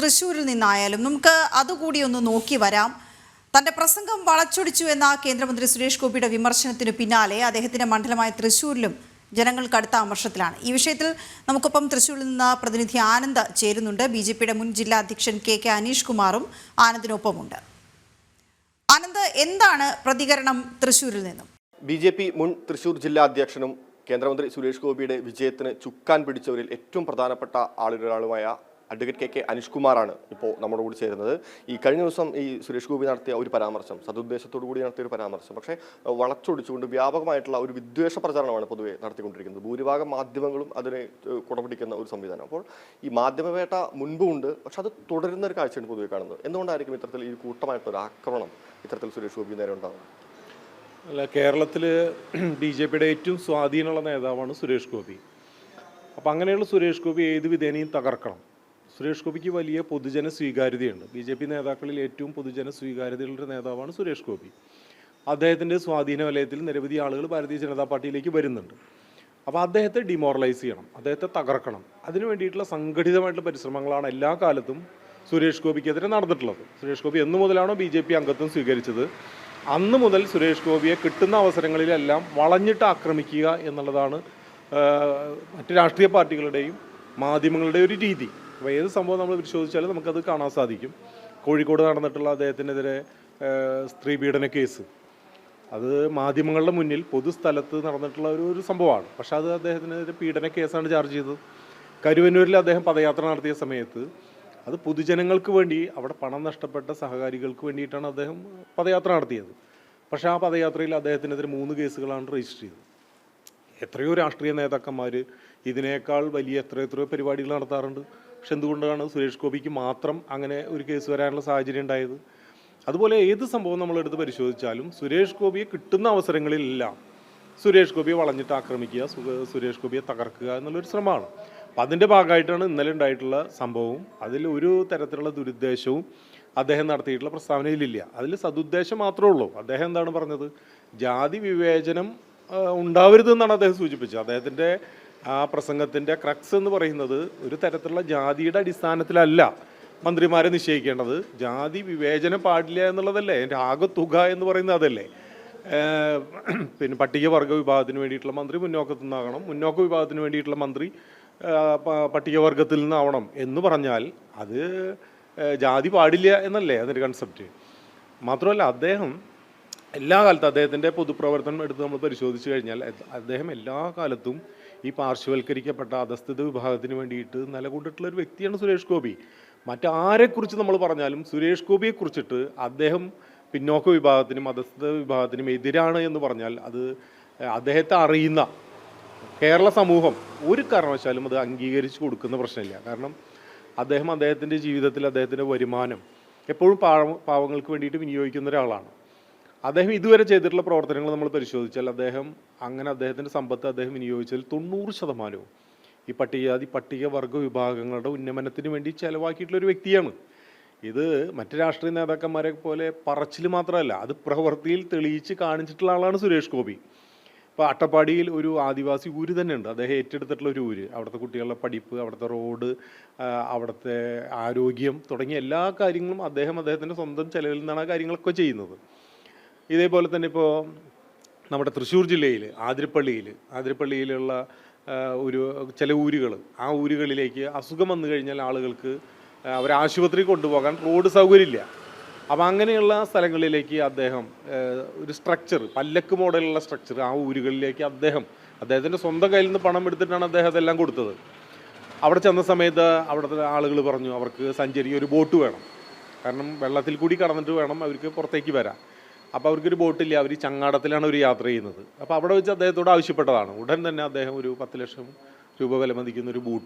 തൃശ്ശൂരിൽ നിന്നായാലും നമുക്ക് അതുകൂടി ഒന്ന് നോക്കി വരാം. തന്റെ പ്രസംഗം വളച്ചൊടിച്ചു എന്ന കേന്ദ്രമന്ത്രി സുരേഷ് ഗോപിയുടെ വിമർശനത്തിന് പിന്നാലെ അദ്ദേഹത്തിന്റെ മണ്ഡലമായ തൃശ്ശൂരിലും ജനങ്ങൾ കടുത്ത അമർഷത്തിലാണ്. ഈ വിഷയത്തിൽ നമുക്കൊപ്പം തൃശ്ശൂരിൽ നിന്ന് പ്രതിനിധി ആനന്ദ് ചേരുന്നുണ്ട്. ബി.ജെ.പിയുടെ മുൻ ജില്ലാ അധ്യക്ഷൻ കെ അനീഷ് കുമാറും ആനന്ദിനൊപ്പമുണ്ട്. ആനന്ദ്, എന്താണ് പ്രതികരണം തൃശ്ശൂരിൽ നിന്നും? ബി.ജെ.പി മുൻ തൃശ്ശൂർ ജില്ലാ അധ്യക്ഷനും കേന്ദ്രമന്ത്രി സുരേഷ് ഗോപിയുടെ വിജയത്തിന് ചുക്കാൻ പിടിച്ചവരിൽ ഏറ്റവും പ്രധാനപ്പെട്ട ആളുകളാളുമായ അഡ്വക്കേറ്റ് കെ അനീഷ് കുമാറാണ് ഇപ്പോൾ നമ്മുടെ കൂടി ചേരുന്നത്. ഈ കഴിഞ്ഞ ദിവസം ഈ സുരേഷ് ഗോപി നടത്തിയ ഒരു പരാമർശം, സതുദ്ദേശത്തോടു കൂടി നടത്തിയ ഒരു പരാമർശം, പക്ഷേ വളച്ചൊടിച്ചുകൊണ്ട് വ്യാപകമായിട്ടുള്ള ഒരു വിദ്വേഷ പ്രചാരണമാണ് പൊതുവെ നടത്തിക്കൊണ്ടിരിക്കുന്നത്. ഭൂരിഭാഗം മാധ്യമങ്ങളും അതിനെ കുടപിടിക്കുന്ന ഒരു സംവിധാനം. അപ്പോൾ ഈ മാധ്യമവേട്ട മുൻപുണ്ട്, പക്ഷെ അത് തുടരുന്ന ഒരു കാഴ്ചയാണ് പൊതുവെ കാണുന്നത്. എന്തുകൊണ്ടായിരിക്കും ഇത്തരത്തിൽ ഈ കൂട്ടമായിട്ടൊരു ആക്രമണം ഇത്തരത്തിൽ സുരേഷ് ഗോപി നേരെ ഉണ്ടാകുന്നത്? അല്ല, കേരളത്തിൽ ബി.ജെ.പിയുടെ ഏറ്റവും സ്വാധീനമുള്ള നേതാവാണ് സുരേഷ് ഗോപി. അപ്പം അങ്ങനെയുള്ള സുരേഷ് ഗോപി ഏത് വിധേനയും തകർക്കണം. സുരേഷ് ഗോപിക്ക് വലിയ പൊതുജന സ്വീകാര്യതയുണ്ട്. ബി.ജെ.പി നേതാക്കളിൽ ഏറ്റവും പൊതുജന സ്വീകാര്യതയുള്ളൊരു നേതാവാണ് സുരേഷ് ഗോപി. അദ്ദേഹത്തിൻ്റെ സ്വാധീന വലയത്തിൽ നിരവധി ആളുകൾ ഭാരതീയ ജനതാ പാർട്ടിയിലേക്ക് വരുന്നുണ്ട്. അപ്പോൾ അദ്ദേഹത്തെ ഡിമോറലൈസ് ചെയ്യണം, അദ്ദേഹത്തെ തകർക്കണം. അതിനു വേണ്ടിയിട്ടുള്ള സംഘടിതമായിട്ടുള്ള പരിശ്രമങ്ങളാണ് എല്ലാ കാലത്തും സുരേഷ് ഗോപിക്കെതിരെ നടന്നിട്ടുള്ളത്. സുരേഷ് ഗോപി എന്ന് മുതലാണോ ബി.ജെ.പി അംഗത്വം സ്വീകരിച്ചത്, അന്ന് മുതൽ സുരേഷ് ഗോപിയെ കിട്ടുന്ന അവസരങ്ങളിലെല്ലാം വളഞ്ഞിട്ട് ആക്രമിക്കുക എന്നുള്ളതാണ് മറ്റ് രാഷ്ട്രീയ പാർട്ടികളുടെയും മാധ്യമങ്ങളുടെയും ഒരു രീതി. അപ്പോൾ ഏത് സംഭവം നമ്മൾ പരിശോധിച്ചാലും നമുക്കത് കാണാൻ സാധിക്കും. കോഴിക്കോട് നടന്നിട്ടുള്ള അദ്ദേഹത്തിനെതിരെ സ്ത്രീ പീഡന കേസ്, അത് മാധ്യമങ്ങളുടെ മുന്നിൽ പൊതുസ്ഥലത്ത് നടന്നിട്ടുള്ള ഒരു സംഭവമാണ്. പക്ഷെ അത് അദ്ദേഹത്തിനെതിരെ പീഡന കേസാണ് ചാർജ് ചെയ്തത്. കരുവന്നൂരിൽ അദ്ദേഹം പദയാത്ര നടത്തിയ സമയത്ത് അത് പൊതുജനങ്ങൾക്ക് വേണ്ടി, അവിടെ പണം നഷ്ടപ്പെട്ട സഹകാരികൾക്ക് വേണ്ടിയിട്ടാണ് അദ്ദേഹം പദയാത്ര നടത്തിയത്. പക്ഷേ ആ പദയാത്രയിൽ അദ്ദേഹത്തിനെതിരെ 3 കേസുകളാണ് രജിസ്റ്റർ ചെയ്തത്. എത്രയോ രാഷ്ട്രീയ നേതാക്കന്മാർ ഇതിനേക്കാൾ വലിയ എത്രയോ പരിപാടികൾ നടത്താറുണ്ട്. പക്ഷെ എന്തുകൊണ്ടാണ് സുരേഷ് ഗോപിക്ക് മാത്രം അങ്ങനെ ഒരു കേസ് വരാനുള്ള സാഹചര്യം ഉണ്ടായത്? അതുപോലെ ഏത് സംഭവം നമ്മളെടുത്ത് പരിശോധിച്ചാലും സുരേഷ് ഗോപിയെ കിട്ടുന്ന അവസരങ്ങളിലെല്ലാം സുരേഷ് ഗോപിയെ വളഞ്ഞിട്ട് ആക്രമിക്കുക, സുരേഷ് ഗോപിയെ തകർക്കുക എന്നുള്ളൊരു ശ്രമമാണ്. അപ്പം അതിൻ്റെ ഭാഗമായിട്ടാണ് ഇന്നലെ ഉണ്ടായിട്ടുള്ള സംഭവവും. അതിൽ ഒരു തരത്തിലുള്ള ദുരുദ്ദേശവും അദ്ദേഹം നടത്തിയിട്ടുള്ള പ്രസ്താവനയിലില്ല. അതിൽ സതുദ്ദേശം മാത്രമേ ഉള്ളൂ. അദ്ദേഹം എന്താണ് പറഞ്ഞത്? ജാതി വിവേചനം ഉണ്ടാവരുതെന്നാണ് അദ്ദേഹം സൂചിപ്പിച്ചത്. അദ്ദേഹത്തിൻ്റെ ആ പ്രസംഗത്തിൻ്റെ ക്രക്സ് എന്ന് പറയുന്നത് ഒരു തരത്തിലുള്ള ജാതിയുടെ അടിസ്ഥാനത്തിലല്ല മന്ത്രിമാരെ നിശ്ചയിക്കേണ്ടത്. ജാതി വിവേചനം പാടില്ല എന്നുള്ളതല്ലേ എൻ്റെ ആകെ തുക എന്ന് പറയുന്നത്. അതല്ലേ പിന്നെ പട്ടികവർഗ വിഭാഗത്തിന് വേണ്ടിയിട്ടുള്ള മന്ത്രി മുന്നോക്കത്തു നിന്നാകണം, മുന്നോക്ക വിഭാഗത്തിന് വേണ്ടിയിട്ടുള്ള മന്ത്രി പട്ടികവർഗത്തിൽ നിന്നാവണം എന്ന് പറഞ്ഞാൽ അത് ജാതി പാടില്ല എന്നല്ലേ അതിൻ്റെ കൺസെപ്റ്റ്. മാത്രമല്ല, അദ്ദേഹം എല്ലാ കാലത്തും അദ്ദേഹത്തിൻ്റെ പൊതുപ്രവർത്തനം എടുത്ത് നമ്മൾ പരിശോധിച്ച് കഴിഞ്ഞാൽ അദ്ദേഹം എല്ലാ കാലത്തും ഈ പാർശ്വവൽക്കരിക്കപ്പെട്ട അധസ്ഥിത വിഭാഗത്തിന് വേണ്ടിയിട്ട് നിലകൊണ്ടിട്ടുള്ളൊരു വ്യക്തിയാണ് സുരേഷ് ഗോപി. മറ്റാരെക്കുറിച്ച് നമ്മൾ പറഞ്ഞാലും സുരേഷ് ഗോപിയെ കുറിച്ചിട്ട് അദ്ദേഹം പിന്നോക്ക വിഭാഗത്തിനും അധസ്ഥിത വിഭാഗത്തിനും എതിരാണ് എന്ന് പറഞ്ഞാൽ അത് അദ്ദേഹത്തെ അറിയുന്ന കേരള സമൂഹം ഒരു കാരണവശാലും അത് അംഗീകരിച്ച് കൊടുക്കുന്ന പ്രശ്നമില്ല. കാരണം അദ്ദേഹത്തിൻ്റെ ജീവിതത്തിൽ അദ്ദേഹത്തിൻ്റെ വരുമാനം എപ്പോഴും പാവങ്ങൾക്ക് വേണ്ടിയിട്ട് വിനിയോഗിക്കുന്ന ഒരാളാണ്. അദ്ദേഹം ഇതുവരെ ചെയ്തിട്ടുള്ള പ്രവർത്തനങ്ങൾ നമ്മൾ പരിശോധിച്ചാൽ അദ്ദേഹത്തിൻ്റെ സമ്പത്ത് അദ്ദേഹം വിനിയോഗിച്ചതിൽ 90% ഈ പട്ടികവർഗ വിഭാഗങ്ങളുടെ ഉന്നമനത്തിന് വേണ്ടി ചെലവാക്കിയിട്ടുള്ളൊരു വ്യക്തിയാണ്. ഇത് മറ്റ് രാഷ്ട്രീയ നേതാക്കന്മാരെ പോലെ പറച്ചിൽ മാത്രമല്ല, അത് പ്രവൃത്തിയിൽ തെളിയിച്ച് കാണിച്ചിട്ടുള്ള ആളാണ് സുരേഷ് ഗോപി. ഇപ്പോൾ അട്ടപ്പാടിയിൽ ഒരു ആദിവാസി ഊര് തന്നെ ഉണ്ട്, അദ്ദേഹം ഏറ്റെടുത്തിട്ടുള്ള ഒരു ഊര്. അവിടുത്തെ കുട്ടികളുടെ പഠിപ്പ്, അവിടുത്തെ റോഡ്, അവിടുത്തെ ആരോഗ്യം തുടങ്ങിയ എല്ലാ കാര്യങ്ങളും അദ്ദേഹത്തിൻ്റെ സ്വന്തം ചെലവിൽ നിന്നാണ് ആ കാര്യങ്ങളൊക്കെ ചെയ്യുന്നത്. ഇതേപോലെ തന്നെ ഇപ്പോൾ നമ്മുടെ തൃശ്ശൂർ ജില്ലയിൽ ആതിരപ്പള്ളിയിലുള്ള ചില ഊരുകൾ, ആ ഊരുകളിലേക്ക് അസുഖം വന്നു കഴിഞ്ഞാൽ ആളുകൾക്ക് അവരെ ആശുപത്രി കൊണ്ടുപോകാൻ റോഡ് സൗകര്യമില്ല. അപ്പം അങ്ങനെയുള്ള സ്ഥലങ്ങളിലേക്ക് അദ്ദേഹം ഒരു സ്ട്രക്ചർ, പല്ലക്ക് മോഡലുള്ള സ്ട്രക്ചർ ആ ഊരുകളിലേക്ക് അദ്ദേഹത്തിൻ്റെ സ്വന്തം കയ്യിൽ നിന്ന് പണം എടുത്തിട്ടാണ് അദ്ദേഹം അതെല്ലാം കൊടുത്തത്. അവിടെ ചെന്ന സമയത്ത് അവിടുത്തെ ആളുകൾ പറഞ്ഞു അവർക്ക് സഞ്ചരിക്കാൻ ഒരു ബോട്ട് വേണം. കാരണം വെള്ളത്തിൽ കൂടി കടന്നിട്ട് വേണം അവർക്ക് പുറത്തേക്ക് വരാൻ. അപ്പോൾ അവർക്കൊരു ബോട്ടില്ല, അവർ ചങ്ങാടത്തിലാണ് ഒരു യാത്ര ചെയ്യുന്നത്. അപ്പോൾ അവിടെ വെച്ച് അദ്ദേഹത്തോട് ആവശ്യപ്പെട്ടതാണ്. ഉടൻ തന്നെ അദ്ദേഹം ഒരു 10 ലക്ഷം രൂപ വില മതിക്കുന്ന ഒരു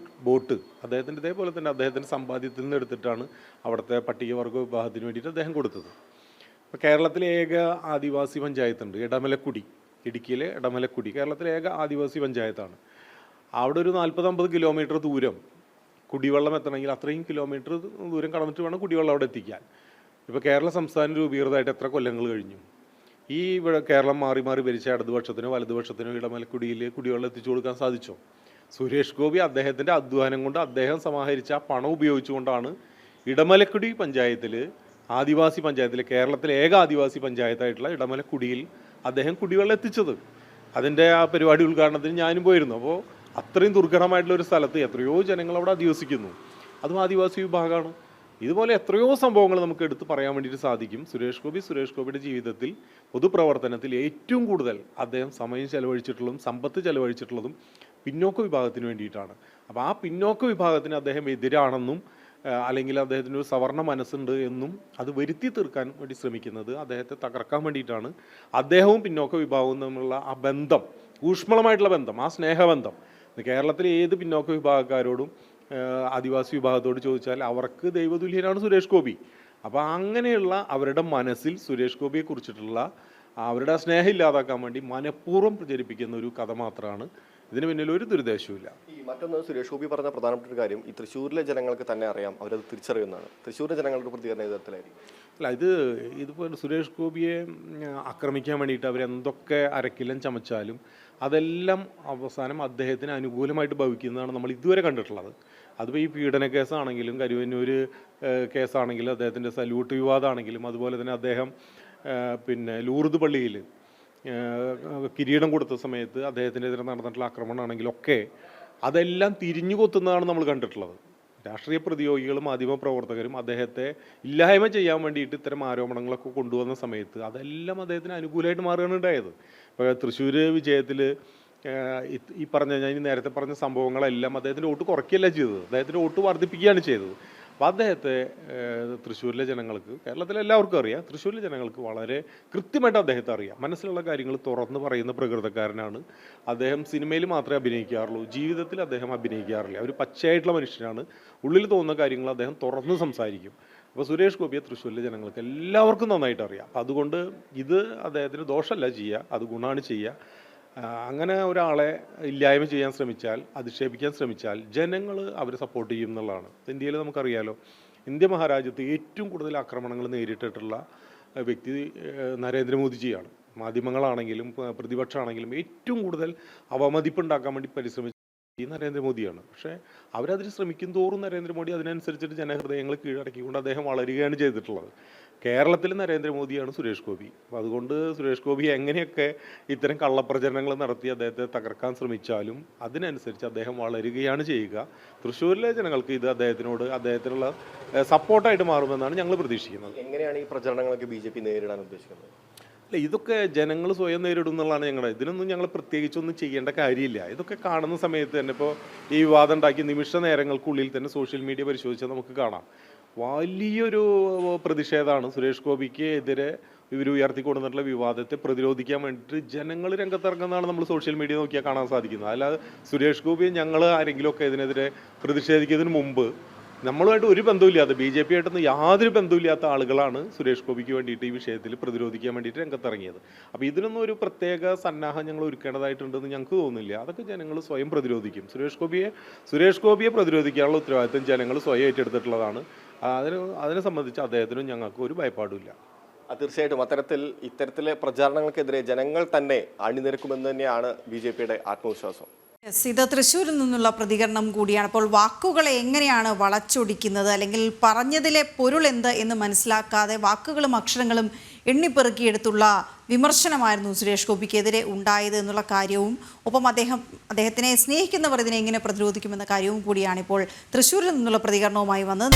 ബോട്ട് അദ്ദേഹത്തിൻ്റെ ഇതേപോലെ തന്നെ അദ്ദേഹത്തിൻ്റെ സമ്പാദ്യത്തിൽ നിന്ന് എടുത്തിട്ടാണ് അവിടുത്തെ പട്ടികവർഗ വിഭാഗത്തിന് വേണ്ടിയിട്ട് അദ്ദേഹം കൊടുത്തത്. ഇപ്പോൾ കേരളത്തിലെ ഏക ആദിവാസി പഞ്ചായത്തുണ്ട് ഇടമലക്കുടി, ഇടുക്കിയിലെ ഇടമലക്കുടി കേരളത്തിലെ ഏക ആദിവാസി പഞ്ചായത്താണ്. അവിടെ ഒരു 40-50 കിലോമീറ്റർ ദൂരം കുടിവെള്ളം എത്തണമെങ്കിൽ അത്രയും കിലോമീറ്റർ ദൂരം കടന്നിട്ട് വേണം കുടിവെള്ളം അവിടെ എത്തിക്കാൻ. ഇപ്പോൾ കേരള സംസ്ഥാനം രൂപീകൃതമായിട്ട് എത്ര കൊല്ലങ്ങൾ കഴിഞ്ഞു? ഈ കേരളം മാറി ഭരിച്ച ഇടതുപക്ഷത്തിനോ വലതുപക്ഷത്തിനോ ഇടമലക്കുടിയിൽ കുടിവെള്ളം എത്തിച്ചു കൊടുക്കാൻ സാധിച്ചോ? സുരേഷ് ഗോപി അദ്ദേഹത്തിൻ്റെ അധ്വാനം കൊണ്ട് അദ്ദേഹം സമാഹരിച്ച പണം ഉപയോഗിച്ചുകൊണ്ടാണ് ഇടമലക്കുടി പഞ്ചായത്തിൽ, ആദിവാസി പഞ്ചായത്തിൽ, കേരളത്തിലെ ഏക ആദിവാസി പഞ്ചായത്തായിട്ടുള്ള ഇടമലക്കുടിയിൽ അദ്ദേഹം കുടിവെള്ളം എത്തിച്ചത്. അതിൻ്റെ ആ പരിപാടി ഉദ്ഘാടനത്തിന് ഞാനും പോയിരുന്നു. അപ്പോൾ അത്രയും ദുർഘടമായിട്ടുള്ള ഒരു സ്ഥലത്ത് എത്രയോ ജനങ്ങൾ അവിടെ അധിവസിക്കുന്നു, അതും ആദിവാസി വിഭാഗമാണ്. ഇതുപോലെ എത്രയോ സംഭവങ്ങൾ നമുക്ക് എടുത്ത് പറയാൻ വേണ്ടിയിട്ട് സാധിക്കും. സുരേഷ് ഗോപിയുടെ ജീവിതത്തിൽ പൊതുപ്രവർത്തനത്തിൽ ഏറ്റവും കൂടുതൽ അദ്ദേഹം സമയം ചെലവഴിച്ചിട്ടുള്ളതും സമ്പത്ത് ചെലവഴിച്ചിട്ടുള്ളതും പിന്നോക്ക വിഭാഗത്തിന് വേണ്ടിയിട്ടാണ്. അപ്പോൾ ആ പിന്നോക്ക വിഭാഗത്തിന് അദ്ദേഹം എതിരാണെന്നും അല്ലെങ്കിൽ അദ്ദേഹത്തിന് ഒരു സവർണ മനസ്സുണ്ട് എന്നും അത് വരുത്തി തീർക്കാൻ വേണ്ടി ശ്രമിക്കുന്നത് അദ്ദേഹത്തെ തകർക്കാൻ വേണ്ടിയിട്ടാണ്. അദ്ദേഹവും പിന്നോക്ക വിഭാഗവും തമ്മിലുള്ള ആ ബന്ധം, ഊഷ്മളമായിട്ടുള്ള ബന്ധം, ആ സ്നേഹബന്ധം കേരളത്തിലെ ഏത് പിന്നോക്ക വിഭാഗക്കാരോടും ആദിവാസി വിഭാഗത്തോട് ചോദിച്ചാൽ അവർക്ക് ദൈവതുല്യനാണ് സുരേഷ് ഗോപി. അപ്പോൾ അങ്ങനെയുള്ള അവരുടെ മനസ്സിൽ സുരേഷ് ഗോപിയെ കുറിച്ചിട്ടുള്ള അവരുടെ സ്നേഹം ഇല്ലാതാക്കാൻ വേണ്ടി മനഃപൂർവ്വം പ്രചരിപ്പിക്കുന്ന ഒരു കഥ മാത്രമാണ്. ഇതിന് പിന്നിൽ ഒരു ദുരുദ്ദേശവുമില്ല. ഈ മറ്റൊന്ന് സുരേഷ് ഗോപി പറഞ്ഞ പ്രധാനപ്പെട്ട ഒരു കാര്യം, ഈ തൃശ്ശൂരിലെ ജനങ്ങൾക്ക് തന്നെ അറിയാം, അവരത് തിരിച്ചറിയുന്നതാണ്. തൃശ്ശൂരിലെ ജനങ്ങളുടെ പ്രതികരണം വിധത്തിലായിരിക്കും. അല്ല, ഇതുപോലെ സുരേഷ് ഗോപിയെ ആക്രമിക്കാൻ വേണ്ടിയിട്ട് അവരെന്തൊക്കെ അരക്കില്ലം ചമച്ചാലും അതെല്ലാം അവസാനം അദ്ദേഹത്തിന് അനുകൂലമായിട്ട് ഭവിക്കുന്നതാണ് നമ്മൾ ഇതുവരെ കണ്ടിട്ടുള്ളത്. അതിപ്പോൾ ഈ പീഡന കേസാണെങ്കിലും കരുവന്നൂർ കേസാണെങ്കിലും അദ്ദേഹത്തിൻ്റെ സല്യൂട്ട് വിവാദമാണെങ്കിലും അതുപോലെ തന്നെ അദ്ദേഹം ലൂർദ് പള്ളിയിൽ കിരീടം കൊടുത്ത സമയത്ത് അദ്ദേഹത്തിനെതിരെ നടന്നിട്ടുള്ള ആക്രമണമാണെങ്കിലും ഒക്കെ അതെല്ലാം തിരിഞ്ഞു കൊത്തുന്നതാണ് നമ്മൾ കണ്ടിട്ടുള്ളത്. രാഷ്ട്രീയ പ്രതിയോഗികളും മാധ്യമപ്രവർത്തകരും അദ്ദേഹത്തെ ഇല്ലായ്മ ചെയ്യാൻ വേണ്ടിയിട്ട് ഇത്തരം ആരോപണങ്ങളൊക്കെ കൊണ്ടുവന്ന സമയത്ത് അതെല്ലാം അദ്ദേഹത്തിന് അനുകൂലമായിട്ട് മാറുകയാണ് ഉണ്ടായത്. ഇപ്പോൾ തൃശ്ശൂർ വിജയത്തിൽ ഈ പറഞ്ഞ ഞാൻ നേരത്തെ പറഞ്ഞ സംഭവങ്ങളെല്ലാം അദ്ദേഹത്തിൻ്റെ വോട്ട് കുറയ്ക്കുകയല്ല ചെയ്തത്, അദ്ദേഹത്തിൻ്റെ വോട്ട് വർദ്ധിപ്പിക്കുകയാണ് ചെയ്തത്. അപ്പോൾ അദ്ദേഹത്തെ തൃശ്ശൂരിലെ ജനങ്ങൾക്ക്, കേരളത്തിലെ എല്ലാവർക്കും അറിയാം, തൃശ്ശൂരിലെ ജനങ്ങൾക്ക് വളരെ കൃത്യമായിട്ട് അദ്ദേഹത്തെ അറിയാം. മനസ്സിലുള്ള കാര്യങ്ങൾ തുറന്ന് പറയുന്ന പ്രകൃതക്കാരനാണ് അദ്ദേഹം. സിനിമയിൽ മാത്രമേ അഭിനയിക്കാറുള്ളൂ, ജീവിതത്തിൽ അദ്ദേഹം അഭിനയിക്കാറില്ല. ഒരു പച്ചയായിട്ടുള്ള മനുഷ്യനാണ്. ഉള്ളിൽ തോന്നുന്ന കാര്യങ്ങൾ അദ്ദേഹം തുറന്ന് സംസാരിക്കും. അപ്പോൾ സുരേഷ് ഗോപിയെ തൃശ്ശൂരിലെ ജനങ്ങൾക്ക് എല്ലാവർക്കും നന്നായിട്ട് അറിയാം. അപ്പോൾ അതുകൊണ്ട് ഇത് അദ്ദേഹത്തിന് ദോഷമല്ല ചെയ്യുക, അത് ഗുണമാണ് ചെയ്യുക. അങ്ങനെ ഒരാളെ ഇല്ലായ്മ ചെയ്യാൻ ശ്രമിച്ചാൽ, അധിക്ഷേപിക്കാൻ ശ്രമിച്ചാൽ ജനങ്ങൾ അവരെ സപ്പോർട്ട് ചെയ്യും എന്നുള്ളതാണ്. ഇന്ത്യയിൽ നമുക്കറിയാലോ, ഇന്ത്യ മഹാരാജ്യത്ത് ഏറ്റവും കൂടുതൽ ആക്രമണങ്ങൾ നേരിട്ടിട്ടുള്ള വ്യക്തി നരേന്ദ്രമോദിജിയാണ്. മാധ്യമങ്ങളാണെങ്കിലും പ്രതിപക്ഷമാണെങ്കിലും ഏറ്റവും കൂടുതൽ അവമതിപ്പുണ്ടാക്കാൻ വേണ്ടി പരിശ്രമിച്ച ഈ നരേന്ദ്രമോദിയാണ്. പക്ഷേ അവരതിന് ശ്രമിക്കും തോറും നരേന്ദ്രമോദി അതിനനുസരിച്ചിട്ട് ജനഹൃദയങ്ങൾ കീഴടക്കിക്കൊണ്ട് അദ്ദേഹം വളരുകയാണ് ചെയ്തിട്ടുള്ളത്. കേരളത്തിൽ നരേന്ദ്രമോദിയാണ് സുരേഷ് ഗോപി. അപ്പോൾ അതുകൊണ്ട് സുരേഷ് ഗോപി എങ്ങനെയൊക്കെ ഇത്തരം കള്ളപ്രചരണങ്ങൾ നടത്തി അദ്ദേഹത്തെ തകർക്കാൻ ശ്രമിച്ചാലും അതിനനുസരിച്ച് അദ്ദേഹം വളരുകയാണ് ചെയ്യുക. തൃശ്ശൂരിലെ ജനങ്ങൾക്ക് ഇത് അദ്ദേഹത്തിനുള്ള സപ്പോർട്ടായിട്ട് മാറുമെന്നാണ് ഞങ്ങൾ പ്രതീക്ഷിക്കുന്നത്. എങ്ങനെയാണ് ഈ പ്രചരണങ്ങളൊക്കെ BJP നേരിടാൻ ഉദ്ദേശിക്കുന്നത്? അല്ല, ഇതൊക്കെ ജനങ്ങൾ സ്വയം നേരിടും എന്നുള്ളതാണ് ഞങ്ങളുടെ. ഇതിനൊന്നും ഞങ്ങൾ പ്രത്യേകിച്ചൊന്നും ചെയ്യേണ്ട കാര്യമില്ല. ഇതൊക്കെ കാണുന്ന സമയത്ത് തന്നെ ഇപ്പോൾ ഈ വിവാദം ഉണ്ടാക്കി നിമിഷ നേരങ്ങൾക്കുള്ളിൽ തന്നെ സോഷ്യൽ മീഡിയ പരിശോധിച്ചാൽ നമുക്ക് കാണാം വലിയൊരു പ്രതിഷേധമാണ് സുരേഷ് ഗോപിക്ക് എതിരെ ഇവർ ഉയർത്തിക്കൊണ്ടുവന്നിട്ടുള്ള വിവാദത്തെ പ്രതിരോധിക്കാൻ വേണ്ടിയിട്ട് ജനങ്ങൾ രംഗത്തിറങ്ങുന്നതാണ് നമ്മൾ സോഷ്യൽ മീഡിയ നോക്കിയാൽ കാണാൻ സാധിക്കുന്നത്. അല്ലാതെ സുരേഷ് ഗോപിയെ ഞങ്ങൾ ആരെങ്കിലുമൊക്കെ ഇതിനെതിരെ പ്രതിഷേധിക്കുന്നതിന് മുമ്പ് നമ്മളുമായിട്ട് ഒരു ബന്ധമില്ലാത്ത, BJP ആയിട്ടൊന്നും യാതൊരു ബന്ധമില്ലാത്ത ആളുകളാണ് സുരേഷ് ഗോപിക്ക് വേണ്ടിയിട്ട് ഈ വിഷയത്തിൽ പ്രതിരോധിക്കാൻ വേണ്ടിയിട്ട് രംഗത്തിറങ്ങിയത്. അപ്പോൾ ഇതിനൊന്നും ഒരു പ്രത്യേക സന്നാഹം ഞങ്ങൾ ഒരുക്കേണ്ടതായിട്ടുണ്ടെന്ന് ഞങ്ങൾക്ക് തോന്നുന്നില്ല. അതൊക്കെ ജനങ്ങൾ സ്വയം പ്രതിരോധിക്കും. സുരേഷ് ഗോപിയെ പ്രതിരോധിക്കാനുള്ള ഉത്തരവാദിത്വം ജനങ്ങൾ സ്വയം ഏറ്റെടുത്തിട്ടുള്ളതാണ്. അതിനെ സംബന്ധിച്ച് അദ്ദേഹത്തിനും ഞങ്ങൾക്ക് ഒരു ഭയപ്പാടുമില്ല. തീർച്ചയായിട്ടും ഇത്തരത്തിലെ പ്രചാരണങ്ങൾക്കെതിരെ ജനങ്ങൾ തന്നെ അണിനിരക്കുമെന്ന് തന്നെയാണ് BJPയുടെ ആത്മവിശ്വാസം. ഇത് തൃശ്ശൂരിൽ നിന്നുള്ള പ്രതികരണം കൂടിയാണ്. അപ്പോൾ വാക്കുകളെ എങ്ങനെയാണ് വളച്ചൊടിക്കുന്നത്, അല്ലെങ്കിൽ പറഞ്ഞതിലെ പൊരുൾ എന്ത് എന്ന് മനസ്സിലാക്കാതെ വാക്കുകളും അക്ഷരങ്ങളും എണ്ണിപ്പെറുക്കിയെടുത്തുള്ള വിമർശനമായിരുന്നു സുരേഷ് ഗോപിക്കെതിരെ ഉണ്ടായത് എന്നുള്ള കാര്യവും, ഒപ്പം അദ്ദേഹത്തിനെ സ്നേഹിക്കുന്നവർ ഇതിനെ എങ്ങനെ പ്രതിരോധിക്കുമെന്ന കാര്യവും കൂടിയാണ് ഇപ്പോൾ തൃശ്ശൂരിൽ നിന്നുള്ള പ്രതികരണവുമായി വന്നത്.